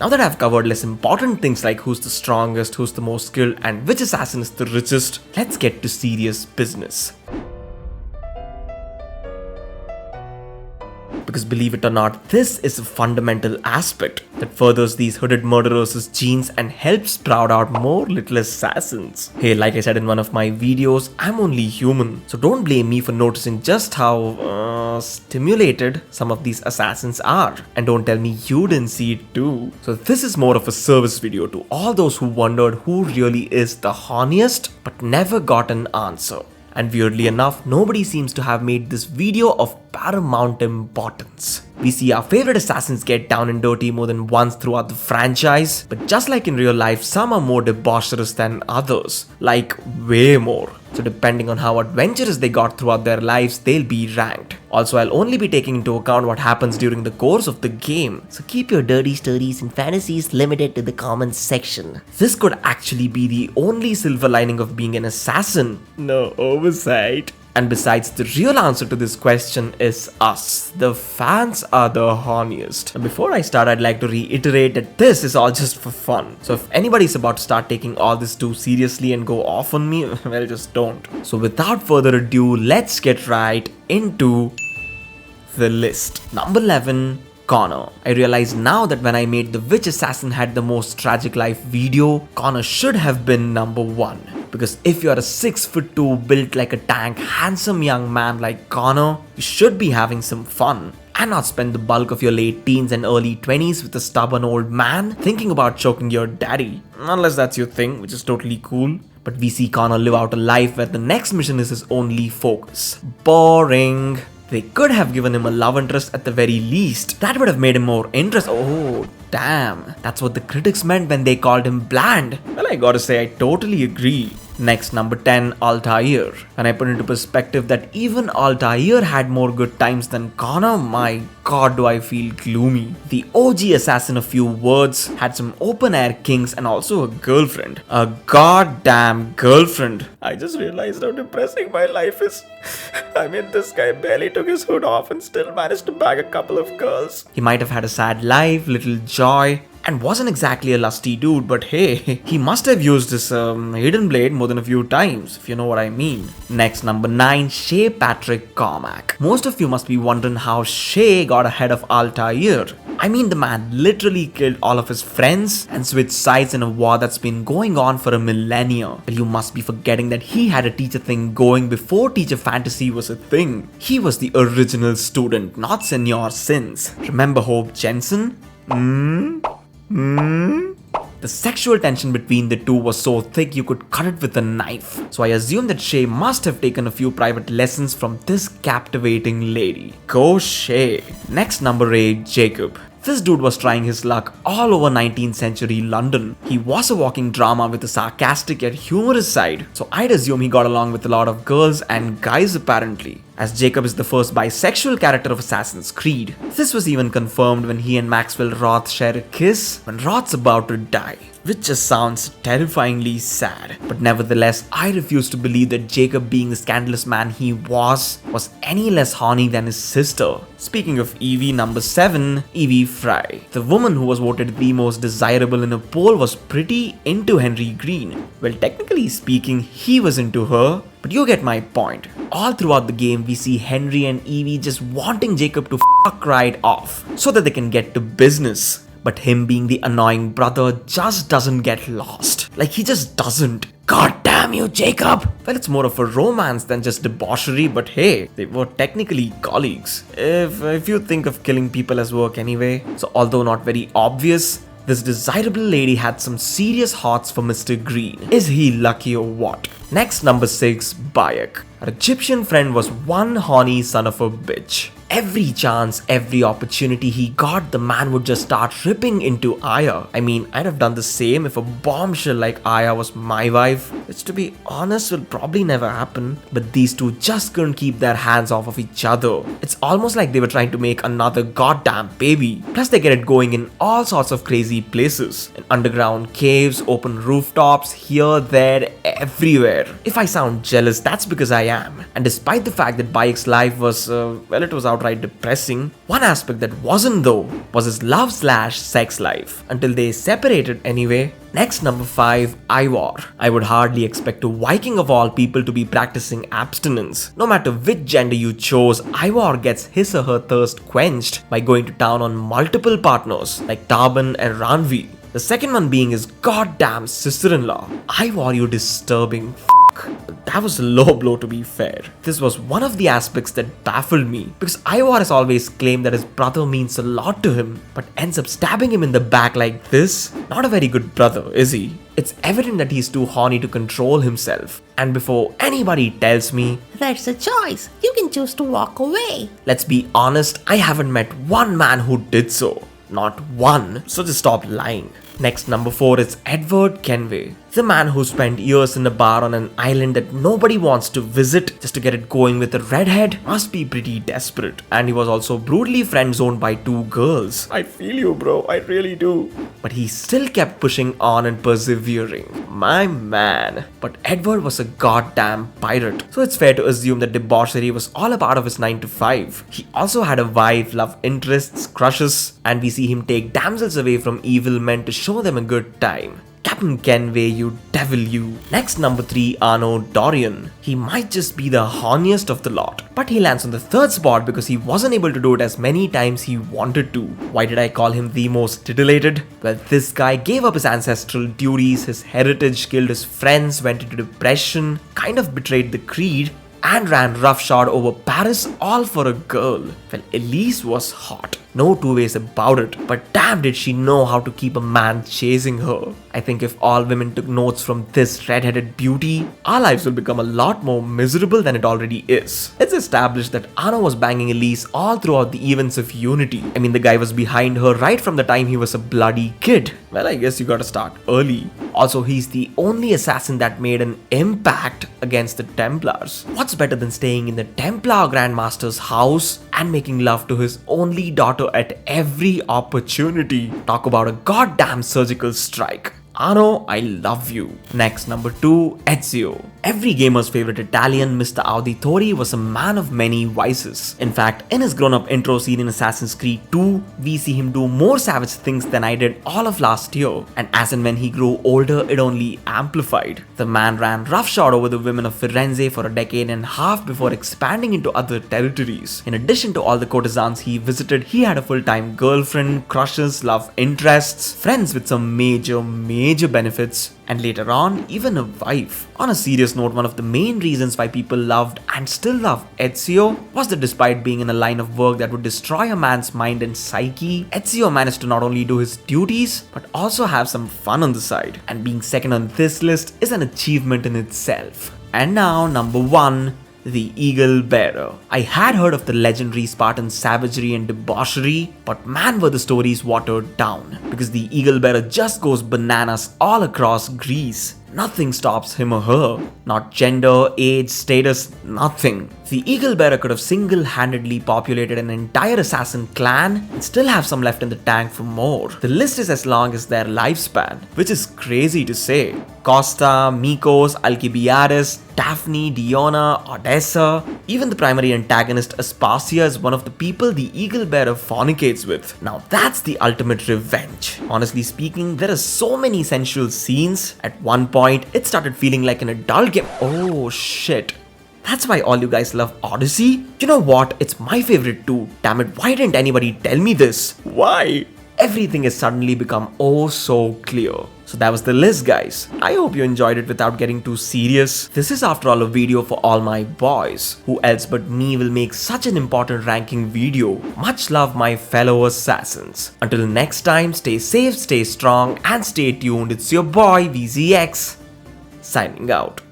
Now that I've covered less important things like who's the strongest, who's the most skilled, and which assassin is the richest, let's get to serious business. Because believe it or not, this is a fundamental aspect that furthers these hooded murderers' genes and helps sprout out more little assassins. Hey, like I said in one of my videos, I'm only human, so don't blame me for noticing just how stimulated some of these assassins are. And don't tell me you didn't see it too. So this is more of a service video to all those who wondered who really is the Horniest but never got an answer. And weirdly enough, nobody seems to have made this video of paramount importance. We see our favorite assassins get down and dirty more than once throughout the franchise, but just like in real life, some are more debaucherous than others, like way more. So depending on how adventurous they got throughout their lives, they'll be ranked. Also, I'll only be taking into account what happens during the course of the game, so keep your dirty stories and fantasies limited to the comments section. This could actually be the only silver lining of being an assassin. No oversight. And besides, the real answer to this question is us. The fans are the horniest. And before I start, I'd like to reiterate that this is all just for fun. So if anybody's about to start taking all this too seriously and go off on me, well, just don't. So without further ado, let's get right into the list. Number 11. Connor. I realize now that when I made the which assassin had the most tragic life video, Connor should have been number 1. Because if you're a 6'2", built like a tank, handsome young man like Connor, you should be having some fun and not spend the bulk of your late teens and early 20s with a stubborn old man thinking about choking your daddy. Unless that's your thing, which is totally cool. But we see Connor live out a life where the next mission is his only focus. Boring. They could have given him a love interest at the very least. That would have made him more interesting. Oh, damn. That's what the critics meant when they called him bland. Well, I gotta say, I totally agree. Next, number 10, Altair. When I put into perspective that even Altair had more good times than Connor, my god do I feel gloomy. The OG assassin, a few words, had some open air kings and also a girlfriend. A goddamn girlfriend. I just realized how depressing my life is. I mean, this guy barely took his hood off and still managed to bag a couple of girls. He might have had a sad life, little joy, and wasn't exactly a lusty dude, but hey, he must have used his hidden blade more than a few times, if you know what I mean. Next, number 9, Shay Patrick Cormac. Most of you must be wondering how Shay got ahead of Altair. I mean, the man literally killed all of his friends and switched sides in a war that's been going on for a millennia. Well, you must be forgetting that he had a teacher thing going before teacher fantasy was a thing. He was the original student, not Senor Sins. Remember Hope Jensen? The sexual tension between the two was so thick you could cut it with a knife. So I assume that Shay must have taken a few private lessons from this captivating lady. Go Shay. Next, number 8, Jacob. This dude was trying his luck all over 19th century London. He was a walking drama with a sarcastic yet humorous side, so I'd assume he got along with a lot of girls and guys apparently, as Jacob is the first bisexual character of Assassin's Creed. This was even confirmed when he and Maxwell Roth share a kiss when Roth's about to die, which just sounds terrifyingly sad. But nevertheless, I refuse to believe that Jacob, being the scandalous man he was any less horny than his sister. Speaking of Evie, number 7, Evie Fry. The woman who was voted the most desirable in a poll was pretty into Henry Green. Well, technically speaking, he was into her, but you get my point. All throughout the game, we see Henry and Evie just wanting Jacob to fuck right off so that they can get to business. But him being the annoying brother just doesn't get lost. Like, he just doesn't. God damn you, Jacob! Well, it's more of a romance than just debauchery, but hey, they were technically colleagues. If you think of killing people as work anyway. So although not very obvious, this desirable lady had some serious hots for Mr. Green. Is he lucky or what? Next, number 6, Bayek. Our Egyptian friend was one horny son of a bitch. Every chance, every opportunity he got, the man would just start ripping into Aya. I mean, I'd have done the same if a bombshell like Aya was my wife, which to be honest will probably never happen. But these two just couldn't keep their hands off of each other. It's almost like they were trying to make another goddamn baby. Plus they get it going in all sorts of crazy places. In underground caves, open rooftops, here, there, everywhere. If I sound jealous, that's because I am. And despite the fact that Bayek's life was, well, it was out outright depressing. One aspect that wasn't though was his love/sex life, until they separated anyway. Next, number 5, Ivor. I would hardly expect a Viking of all people to be practicing abstinence. No matter which gender you chose, Ivor gets his or her thirst quenched by going to town on multiple partners like Tarban and Ranvi. The second one being his goddamn sister-in-law. Ivor, you disturbing That was a low blow, to be fair. This was one of the aspects that baffled me, because Ivor has always claimed that his brother means a lot to him, but ends up stabbing him in the back like this. Not a very good brother, is he? It's evident that he's too horny to control himself. And before anybody tells me, that's a choice, you can choose to walk away. Let's be honest, I haven't met one man who did so. Not one. So just stop lying. Next, number 4 is Edward Kenway. The man who spent years in a bar on an island that nobody wants to visit just to get it going with a redhead must be pretty desperate. And he was also brutally friend-zoned by 2 girls. I feel you, bro. I really do. But he still kept pushing on and persevering. My man. But Edward was a goddamn pirate. So it's fair to assume that debauchery was all a part of his 9 to 5. He also had a wife, love interests, crushes, and we see him take damsels away from evil men to show them a good time. Captain Kenway, you devil you. Next, number 3, Arno Dorian. He might just be the horniest of the lot, but he lands on the 3rd spot because he wasn't able to do it as many times he wanted to. Why did I call him the most titillated? Well, this guy gave up his ancestral duties, his heritage, killed his friends, went into depression, kind of betrayed the creed, and ran roughshod over Paris, all for a girl. Well, Elise was hot. No two ways about it. But damn, did she know how to keep a man chasing her. I think if all women took notes from this red-headed beauty, our lives will become a lot more miserable than it already is. It's established that Arno was banging Elise all throughout the events of Unity. I mean, the guy was behind her right from the time he was a bloody kid. Well, I guess you gotta start early. Also, he's the only assassin that made an impact against the Templars. What's better than staying in the Templar Grandmaster's house and making love to his only daughter at every opportunity? Talk about a goddamn surgical strike. Arno, I love you. Next, number 2, Ezio. Every gamer's favorite Italian, Mr. Auditore, was a man of many vices. In fact, in his grown-up intro scene in Assassin's Creed 2, we see him do more savage things than I did all of last year. And as and when he grew older, it only amplified. The man ran roughshod over the women of Firenze for a decade and a half before expanding into other territories. In addition to all the courtesans he visited, he had a full-time girlfriend, crushes, love interests, friends with some major benefits, and later on, even a wife. On a serious note, one of the main reasons why people loved and still love Ezio was that despite being in a line of work that would destroy a man's mind and psyche, Ezio managed to not only do his duties, but also have some fun on the side. And being second on this list is an achievement in itself. And now, number 1, the Eagle Bearer. I had heard of the legendary Spartan savagery and debauchery, but man were the stories watered down, because the Eagle Bearer just goes bananas all across Greece. Nothing stops him or her. Not gender, age, status, nothing. The Eagle Bearer could have single-handedly populated an entire assassin clan and still have some left in the tank for more. The list is as long as their lifespan, which is crazy to say. Costa, Mikos, Alcibiades, Daphne, Diona, Odessa, even the primary antagonist Aspasia is one of the people the Eagle Bearer fornicates with. Now that's the ultimate revenge. Honestly speaking, there are so many sensual scenes. At one point, it started feeling like an adult game. Oh shit. That's why all you guys love Odyssey? You know what? It's my favorite too. Damn it, why didn't anybody tell me this? Why? Everything has suddenly become oh so clear. So that was the list, guys. I hope you enjoyed it without getting too serious. This is after all a video for all my boys. Who else but me will make such an important ranking video? Much love, my fellow assassins. Until next time, stay safe, stay strong, and stay tuned. It's your boy VZX signing out.